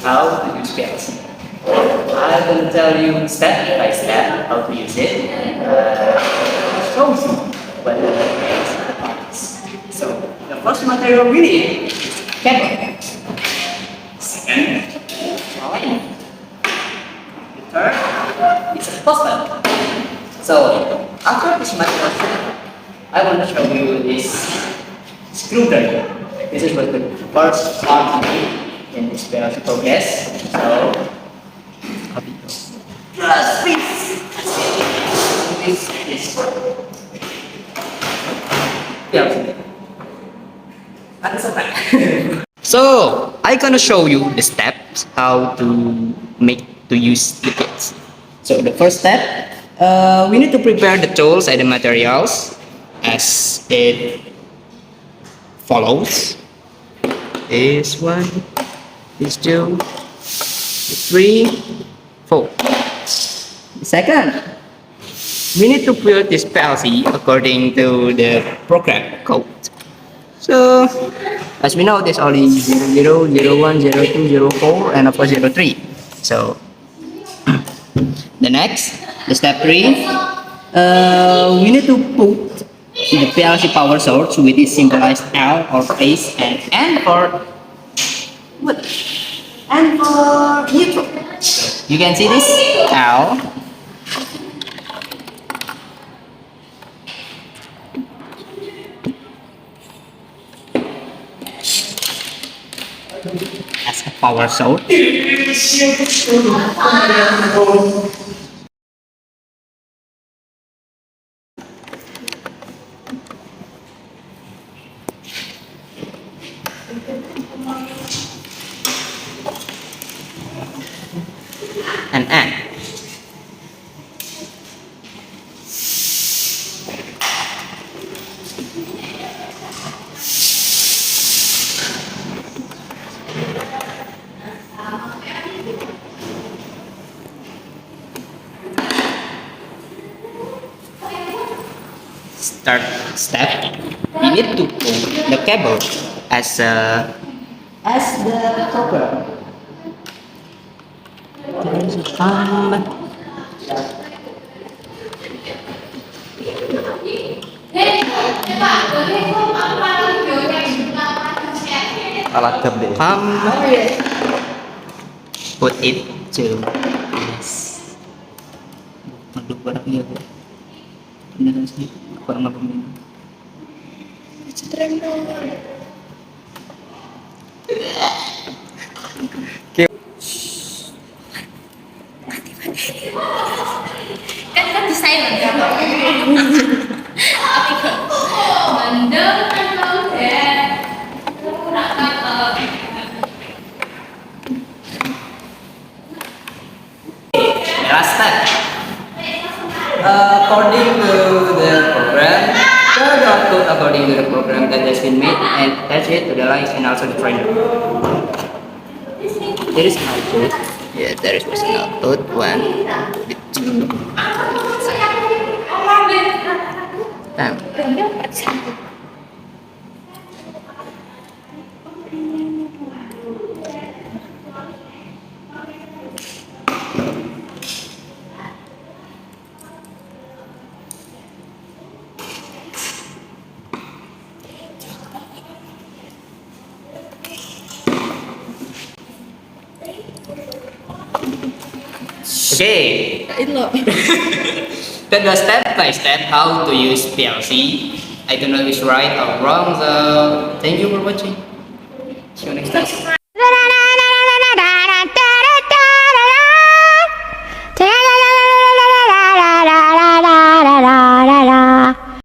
how to use PLC. I'm going to tell you step by step how to use it. Show you what the is and the parts. So the first material we need is cable. Second, line. The third is a poster. So after this material set, I want to show you this screwdriver. This is what the first part in this PLC progress. So just this. This. PLC. That's okay. So I'm gonna show you the steps how to use the PLC. So the first step, we need to prepare the tools and the materials as it follows. This one, this two, this three, four. Second, we need to build this PLC according to the program code. So, as we know, there's only 00, 01, 02, 04, and of course 03. So, the step 3, we need to put the PLC power source, which is symbolized L or phase, and N for what? N for neutral. You can see this L. As a power source. And N. Start step. We need to pull the cable as the program. There's a thumb. Alat gede. Put it to yes. Maduk barang iya bu. Beneran sih. Kurang apa ini? Kan desain kan? Tapi kok mendem kan ya. Last step. According to the program, turn the output according to the program that has been made and attach it to the lines and also the trainer. There is an output. Yeah, there is an output. One, two. Damn. Okay, that was step by step how to use PLC. I don't know if it's right or wrong, so thank you for watching. See you next time.